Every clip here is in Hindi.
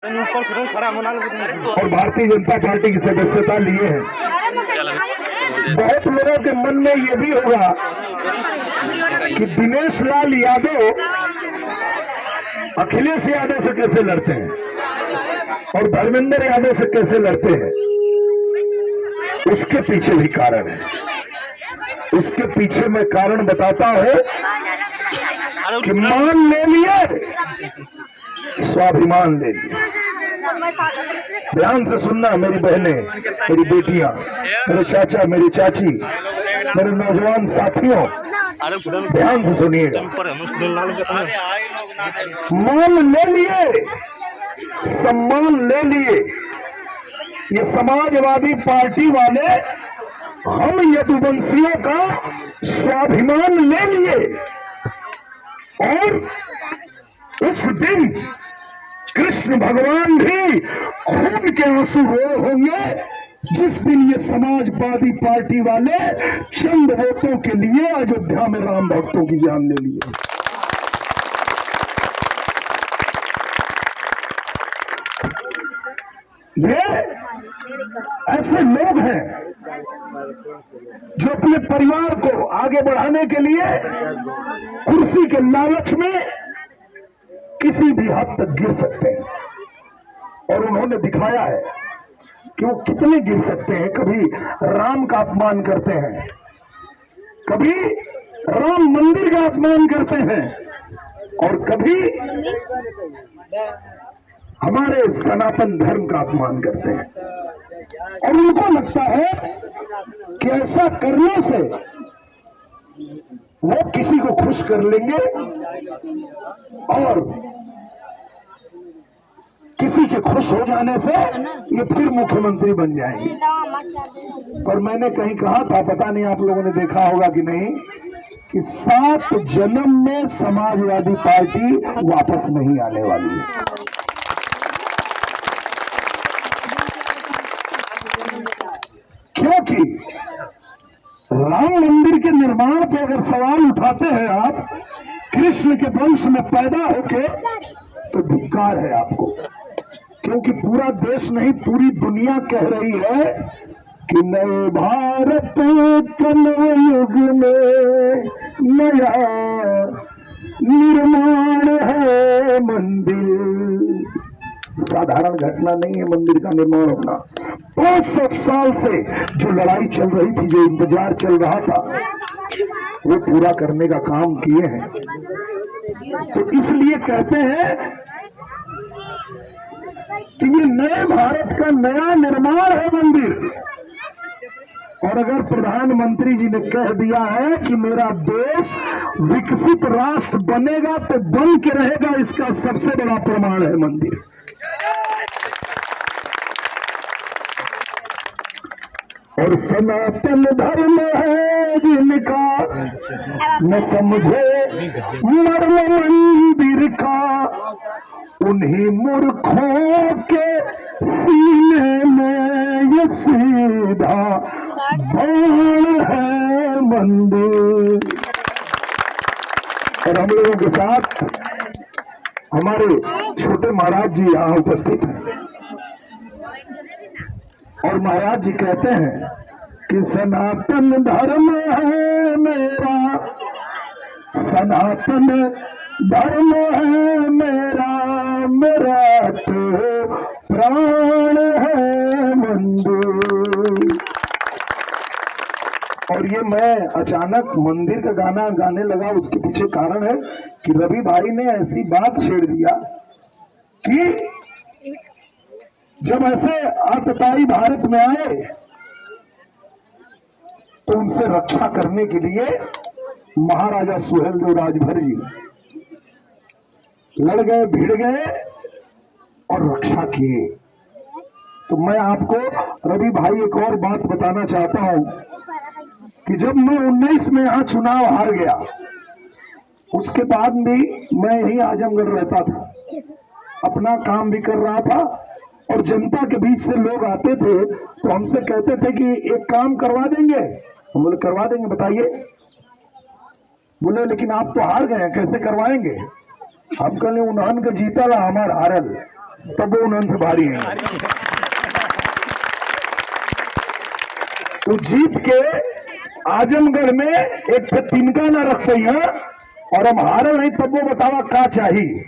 और भारतीय जनता पार्टी की सदस्यता लिए हैं। बहुत लोगों के मन में ये भी होगा कि दिनेश लाल यादव अखिलेश यादव से कैसे लड़ते हैं और धर्मेंद्र यादव से कैसे लड़ते हैं। उसके पीछे भी कारण है। उसके पीछे मैं कारण बताता हूं कि मान ले लिए, स्वाभिमान ले लिए। ध्यान से सुनना मेरी बहनें, मेरी बेटियां, मेरे चाचा, मेरी चाची, मेरे नौजवान साथियों, ध्यान से सुनिएगा। मान ले लिए, सम्मान ले लिए। ये समाजवादी पार्टी वाले हम यदुवंशियों का स्वाभिमान ले लिए और उस दिन कृष्ण भगवान भी खून के आंसू रो होंगे जिस दिन ये समाजवादी पार्टी वाले चंद वोटों के लिए अयोध्या में राम भक्तों की जान ले लिए। ये ऐसे लोग हैं जो अपने परिवार को आगे बढ़ाने के लिए कुर्सी के लालच में किसी भी हद तक गिर सकते हैं और उन्होंने दिखाया है कि वो कितने गिर सकते हैं। कभी राम का अपमान करते हैं, कभी राम मंदिर का अपमान करते हैं और कभी हमारे सनातन धर्म का अपमान करते हैं। और उनको लगता है कि ऐसा करने से वो किसी को खुश कर लेंगे और किसी के खुश हो जाने से ये फिर मुख्यमंत्री बन जाएंगे। पर मैंने कहीं कहा था, पता नहीं आप लोगों ने देखा होगा कि नहीं, कि 7 जन्म में समाजवादी पार्टी वापस नहीं आने वाली है। क्योंकि राम मंदिर के निर्माण पे अगर सवाल उठाते हैं आप कृष्ण के वंश में पैदा होके, तो धिक्कार है आपको। क्योंकि पूरा देश नहीं, पूरी दुनिया कह रही है कि नए भारत के नए युग में नया निर्माण है मंदिर। साधारण घटना नहीं है मंदिर का निर्माण होना। 500 साल से जो लड़ाई चल रही थी, जो इंतजार चल रहा था, वो पूरा करने का काम किए हैं। तो इसलिए कहते हैं कि ये नए भारत का नया निर्माण है मंदिर। और अगर प्रधानमंत्री जी ने कह दिया है कि मेरा देश विकसित राष्ट्र बनेगा तो बन के रहेगा, इसका सबसे बड़ा प्रमाण है मंदिर। और सनातन धर्म है जिनका न समझे मर्म मंदिर का, उन्हीं मूर्खों के सीने में ये सीधा बाण है मंदिर। और हम लोगों के साथ हमारे छोटे महाराज जी यहाँ उपस्थित हैं और महाराज जी कहते हैं कि सनातन धर्म है मेरा, सनातन धर्म है मेरा, मेरा तो प्राण है मंदिर। और ये मैं अचानक मंदिर का गाना गाने लगा, उसके पीछे कारण है कि रवि भाई ने ऐसी बात छेड़ दिया कि जब ऐसे आतताई भारत में आए तो उनसे रक्षा करने के लिए महाराजा सुहेलदेव राजभर जी लड़ गए, भिड़ गए और रक्षा किए। तो मैं आपको रवि भाई एक और बात बताना चाहता हूं कि जब मैं 19 में यहां चुनाव हार गया, उसके बाद भी मैं यही आजमगढ़ रहता था, अपना काम भी कर रहा था और जनता के बीच से लोग आते थे तो हमसे कहते थे कि एक काम करवा देंगे। हम बोले करवा देंगे, बताइए। बोले लेकिन आप तो हार गए, कैसे करवाएंगे। हम कहले उन्हन के जीतल हमार हारल। तब वो उनसे भारी है। वो जीत के आजमगढ़ में एक तिनका ना रख पाई है और हम हारे नहीं, तब वो बतावा का चाहिए।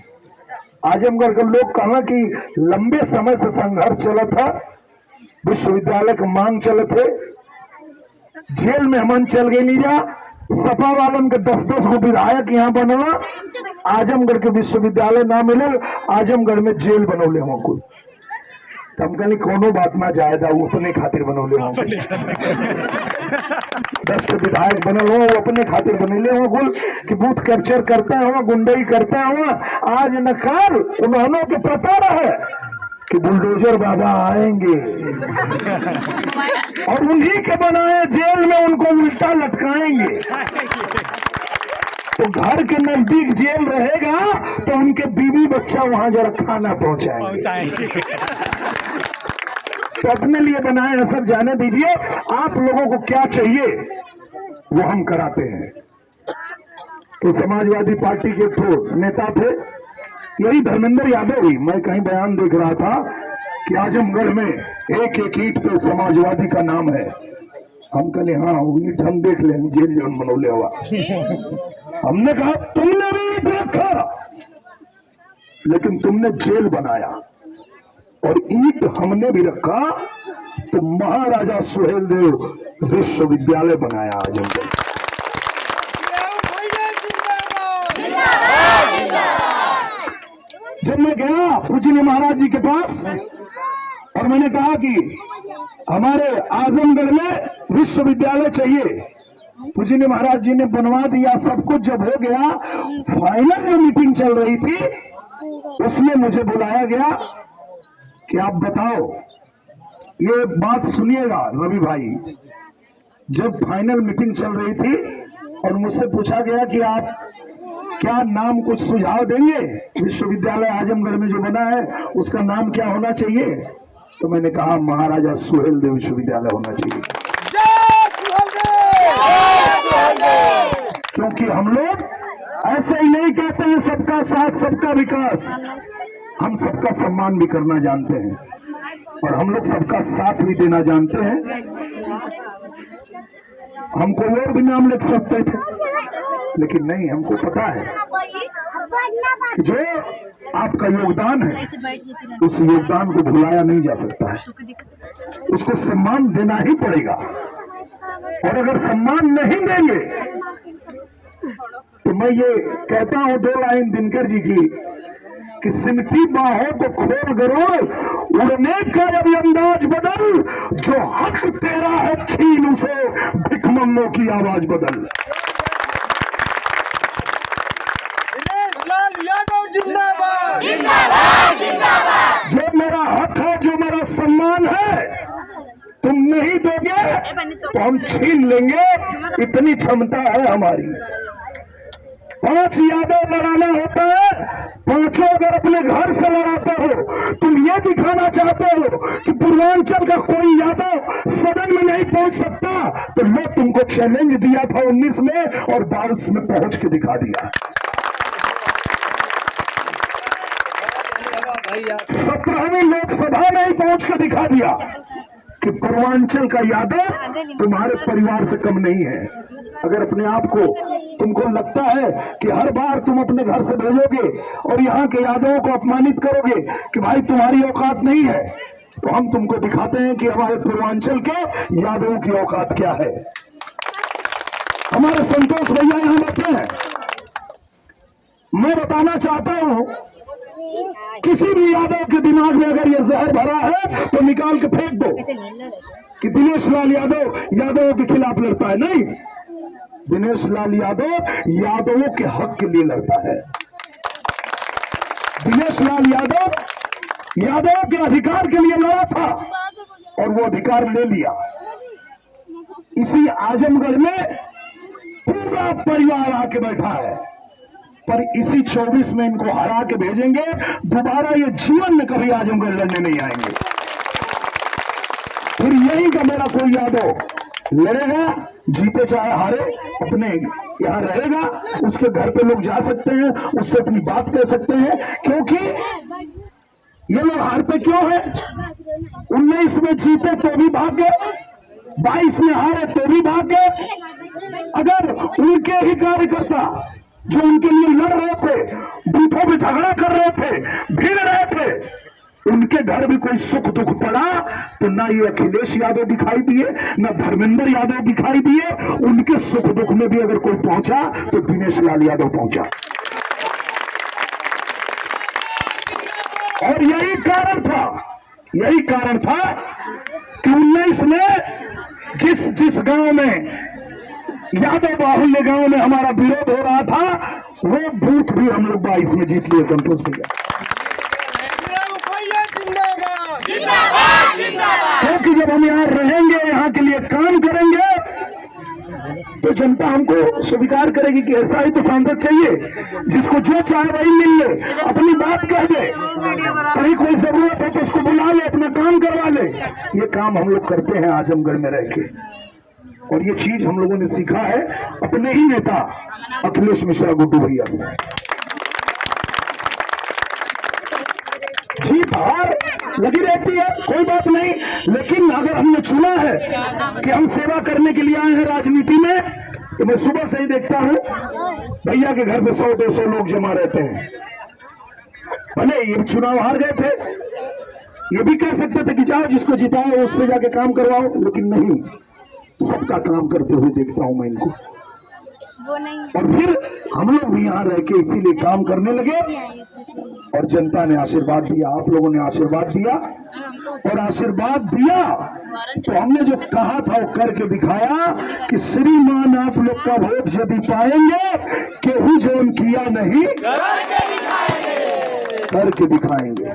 आजमगढ़ के लोग कहा कि लंबे समय से संघर्ष चला था, विश्वविद्यालय की मांग चले थे, जेल में हमन चल गए नहीं जा, सपा वालन के 10-10 गो विधायक यहाँ बनना, आजमगढ़ के विश्वविद्यालय ना मिले, आजमगढ़ में जेल बनौले हो कोई। हम कहनी कोनो बात ना जायदा, वो अपने खातिर बनौले हो 10 के विधायक बनल हो, वो अपने खातिर बनौले हो कुल कि बूथ कैप्चर करता हुआ, गुंडई करता हुआ। आज नकार उन्होंने के पता रहे कि बुलडोजर बाबा आएंगे और उन्हीं के बनाए जेल में उनको उल्टा लटकाएंगे। तो घर के नजदीक जेल रहेगा तो उनके बीवी बच्चा वहां जरा खाना पहुंचाएंगे। तो अपने लिए बनाए असर जाने दीजिए, आप लोगों को क्या चाहिए वो हम कराते हैं। तो समाजवादी पार्टी के तो नेता थे, यही धर्मेंद्र यादव ही, मैं कहीं बयान देख रहा था कि आजमगढ़ में एक एक ईंट पे समाजवादी का नाम है। हम कहले हाँ वो ईंट हम देख लेंगे, जेल जोन बनौले हुआ। हमने कहा तुमने भी ईंट रखा लेकिन तुमने जेल बनाया, और ईंट हमने भी रखा तो महाराजा सुहेलदेव विश्वविद्यालय बनाया आजमगढ़। जब मैं गया पूजनीय महाराज जी के पास और मैंने कहा कि हमारे आजमगढ़ में विश्वविद्यालय चाहिए, पूजनीय महाराज जी ने बनवा दिया। सब कुछ जब हो गया, फाइनल जो मीटिंग चल रही थी उसमें मुझे बुलाया गया कि आप बताओ, ये बात सुनिएगा रवि भाई। जब फाइनल मीटिंग चल रही थी और मुझसे पूछा गया कि आप क्या नाम कुछ सुझाव देंगे, विश्वविद्यालय आजमगढ़ में जो बना है उसका नाम क्या होना चाहिए, तो मैंने कहा महाराजा सुहेलदेव विश्वविद्यालय होना चाहिए। क्योंकि हम लोग ऐसे ही नहीं कहते हैं सबका साथ सबका विकास, हम सबका सम्मान भी करना जानते हैं और हम लोग सबका साथ भी देना जानते हैं। हम कोई और भी नाम लिख सकते थे लेकिन नहीं, हमको पता है कि जो आपका योगदान है उस योगदान को भुलाया नहीं जा सकता है, उसको सम्मान देना ही पड़ेगा। और अगर सम्मान नहीं देंगे तो मैं ये कहता हूं 2 लाइन दिनकर जी की कि सिमटी बाहों को खोल गरोड़, उड़ने का जब अंदाज बदल, जो हक तेरा है छीन उसे, भिखमंगों की आवाज बदल। दिनेश लाल यादव जिंदाबाद, जिंदाबाद, जिंदाबाद। जो मेरा हक है, जो मेरा सम्मान है, तुम नहीं दोगे तो हम छीन लेंगे, इतनी क्षमता है हमारी। 5 यादव लड़ाना होता है, 5 अगर अपने घर से लड़ाते हो, तुम ये दिखाना चाहते हो कि पूर्वांचल का कोई यादव सदन में नहीं पहुंच सकता, तो लो तुमको चैलेंज दिया था 19 में और 22 में पहुंच के दिखा दिया। 17वीं लोकसभा में ही पहुंच के दिखा दिया कि पूर्वांचल का यादव तुम्हारे परिवार से कम नहीं है। अगर अपने आप को तुमको लगता है कि हर बार तुम अपने घर से भेजोगे और यहाँ के यादवों को अपमानित करोगे कि भाई तुम्हारी औकात नहीं है, तो हम तुमको दिखाते हैं कि हमारे पूर्वांचल के यादवों की औकात क्या है। हमारे संतोष भैया यहाँ बैठे हैं, मैं बताना चाहता हूँ किसी भी यादव के दिमाग में अगर ये जहर भरा है तो निकाल के फेंक दो कि दिनेश लाल यादव यादवों के खिलाफ लड़ता है। नहीं, दिनेश लाल यादव यादवों के हक के लिए लड़ता है। दिनेश लाल यादव यादवों के अधिकार के लिए लड़ा था और वो अधिकार ले लिया। इसी आजमगढ़ में पूरा परिवार आके बैठा है, पर इसी 24 में इनको हरा के भेजेंगे, दोबारा ये जीवन में कभी आजमगढ़ लड़ने नहीं आएंगे। फिर यही का मेरा कोई यादव लड़ेगा, जीते चाहे हारे, अपने यहाँ रहेगा, उसके घर पे लोग जा सकते हैं, उससे अपनी बात कह सकते हैं, क्योंकि ये लोग हारते क्यों है? 19 में जीते तो भी भाग गए, 22 में हारे तो भी भाग गए। अगर उनके ही कार्यकर्ता जो उनके लिए लड़ रहे थे, बूथों में झगड़ा कर रहे थे, भीड़ रहे थे, उनके घर भी कोई सुख दुख पड़ा तो ना ये अखिलेश यादव दिखाई दिए, ना धर्मेंद्र यादव दिखाई दिए। उनके सुख दुख में भी अगर कोई पहुंचा तो दिनेश लाल यादव पहुंचा। और यही कारण था कि 19 में जिस गांव में यादव बाहुल्य गांव में हमारा विरोध हो रहा था, वो बूथ भी हम लोग 22 में जीत लिए। संतोष भैया, क्योंकि जब हम यहाँ रहेंगे, यहाँ के लिए काम करेंगे, तो जनता हमको स्वीकार करेगी कि ऐसा ही तो सांसद चाहिए, जिसको जो चाहे वही मिल ले, अपनी बात कह दे, कहीं कोई जरूरत है तो उसको बुला ले, अपना काम करवा ले। ये काम हम लोग करते हैं आजमगढ़ में रह के, और ये चीज हम लोगों ने सीखा है अपने ही नेता अखिलेश मिश्रा गुड्डू भैया से। जीत हार लगी रहती है, कोई बात नहीं, लेकिन अगर हमने चुना है कि हम सेवा करने के लिए आए हैं राजनीति में, तो मैं सुबह से ही देखता हूं भैया के घर पे 100-200 लोग जमा रहते हैं। भले ये चुनाव हार गए थे, ये भी कह सकते थे कि जाओ जिसको जिताओ उससे जाके काम करवाओ, लेकिन नहीं, सबका काम करते हुए देखता हूं मैं इनको। और फिर हम लोग भी यहाँ रह के इसीलिए काम करने लगे, और जनता ने आशीर्वाद दिया, आप लोगों ने आशीर्वाद दिया, और आशीर्वाद दिया तो हमने जो कहा था वो करके दिखाया कि श्रीमान आप लोग का वोट यदि पाएंगे, केहू जौन किया नहीं करके दिखाएंगे।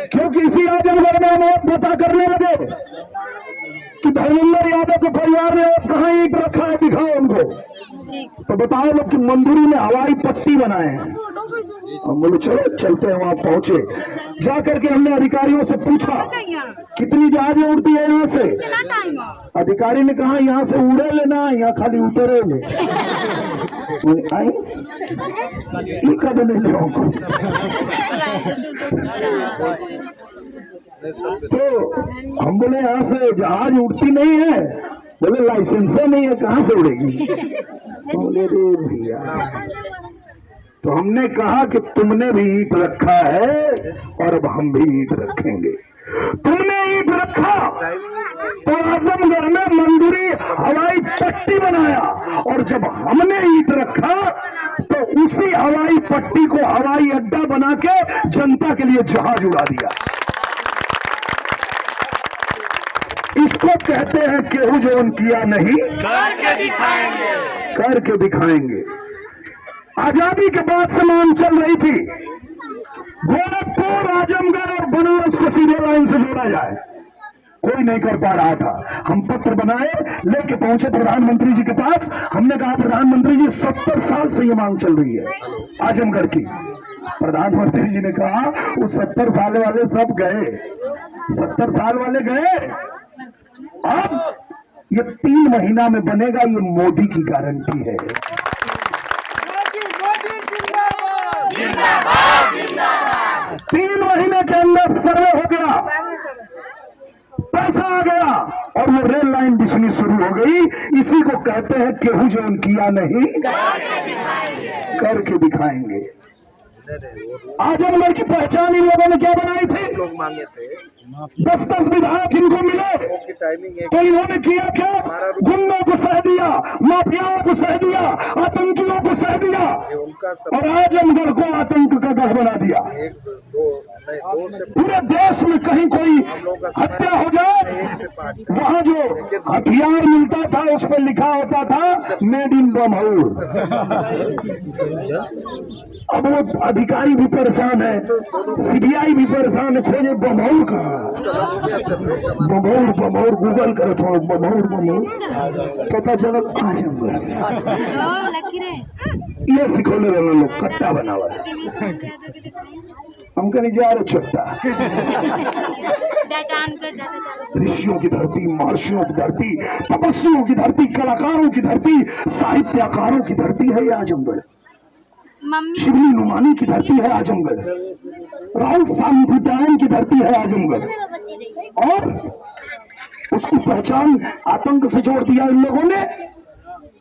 क्योंकि इसी आजमगढ़ में हम पता करने लगे कि धर्मेंद्र यादव के परिवार ने कहाँ ईंट रखा है, दिखाओ उनको। तो बताओ लोग कि मंदुरी में हवाई पट्टी बनाए हैं। हम बोले चलो चलते हैं, वहां पहुंचे, जाकर के हमने अधिकारियों से पूछा कितनी जहाजें उड़ती है यहाँ से। अधिकारी ने कहा यहाँ से उड़े लेना, यहाँ खाली उतरे ले। आई कद ले लोगों को। तो हम बोले यहाँ से जहाज उड़ती नहीं है, बोले लाइसेंस नहीं है, कहाँ से उड़ेगी। तो बोले रे भैया, तो हमने कहा कि तुमने भी ईंट रखा है और अब हम भी ईंट रखेंगे। तुमने ईंट रखा तो आजमगढ़ में मंदुरी हवाई पट्टी बनाया, और जब हमने ईंट रखा तो उसी हवाई पट्टी को हवाई अड्डा बना के जनता के लिए जहाज उड़ा दिया। इसको कहते हैं केहू जौन किया नहीं करके दिखाएंगे। आजादी के बाद से मांग चल रही थी गोरखपुर, आजमगढ़ और बनारस को सीधे लाइन से जोड़ा जाए, कोई नहीं कर पा रहा था। हम पत्र बनाए, लेके पहुंचे प्रधानमंत्री जी के पास। हमने कहा प्रधानमंत्री जी 70 साल से ये मांग चल रही है आजमगढ़ की। प्रधानमंत्री जी ने कहा वो 70 साल वाले सब गए, 70 साल वाले गए, अब ये 3 महीना में बनेगा, ये मोदी की गारंटी है। 3 महीने के अंदर सर्वे हो गया, पैसा आ गया, और वो रेल लाइन बिछनी शुरू हो गई। इसी को कहते हैं केहू जौन किया नहीं करके दिखाएंगे। आजमगढ़ की पहचान इन लोगों ने क्या बनाई थी? लोग मांगे थे 10-10 विधायक इनको मिले, तो इन्होंने किया क्या? गुंडों को सह दिया, माफियाओं को सह दिया, आतंकियों को सह दिया, और आजमगढ़ को आतंक का गढ़ बना दिया। पूरे देश में कहीं कोई हत्या हो जाए, वहाँ जो हथियार मिलता था उस पर लिखा होता था मेड इन बमहौर। अब वो अधिकारी भी परेशान है, सीबीआई भी परेशान है, खोजे बमहौर कहाँ। बमहौर गूगल करो थोड़ा, बमहौर पता चला आजमगढ़। ये सिखोले रहने लोग कट्टा बना हुआ है, हम कहीं जा रहे छोटा। ऋषियों की धरती, महर्षियों की धरती, तपस्वियों की धरती, कलाकारों की धरती, साहित्यकारों की धरती है ये आजमगढ़। शिबली नुमानी की धरती है आजमगढ़, राहुल सांप्रदायन की धरती है आजमगढ़, और उसकी पहचान आतंक से जोड़ दिया इन लोगों ने।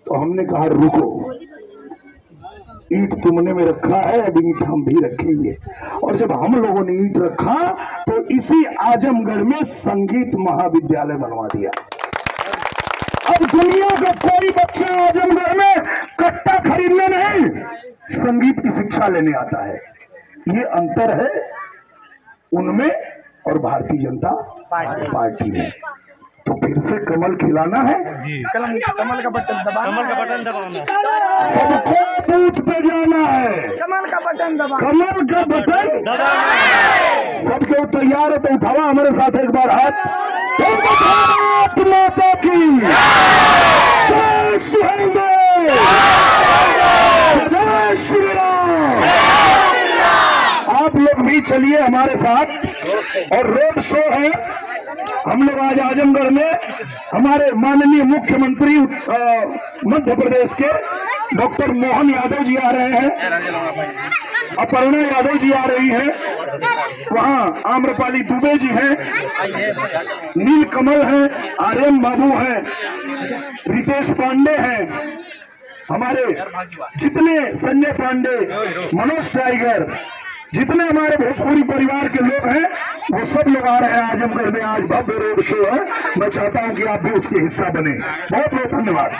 तो हमने कहा रुको, ईंट तुमने में रखा है, अब ईंट हम भी रखेंगे। और जब हम लोगों ने ईंट रखा तो इसी आजमगढ़ में संगीत महाविद्यालय बनवा दिया। अब दुनिया का कोई बच्चा आजमगढ़ में कट्टा खरीदने नहीं, संगीत की शिक्षा लेने आता है। ये अंतर है उनमें और भारतीय जनता पार्टी में। तो फिर से कमल खिलाना है, कमल का बटन दबाना, सबको बूथ पे जाना है, कमल का बटन दबाना, कमल का बटन सब क्यों तैयार है? तो उठावा हमारे साथ एक बार हाथ। तो भारत माता की जय श्री जय श्री राम। आप लोग भी चलिए हमारे साथ। और रोड शो है, हम लोग आज आजमगढ़ में हमारे माननीय मुख्यमंत्री मध्य प्रदेश के डॉक्टर मोहन यादव जी आ रहे हैं, अपर्णा यादव जी आ रही हैं, वहाँ आम्रपाली दुबे जी हैं, नील कमल हैं, आर्यन बाबू हैं, रितेश पांडे हैं, हमारे जितने संजय पांडे, मनोज टाइगर, जितने हमारे भोजपुरी परिवार के लोग हैं वो सब लोग आ रहे हैं आजमगढ़ में। आज भव्य रोड शो है, मैं चाहता हूं कि आप भी उसके हिस्सा बने। बहुत बहुत धन्यवाद।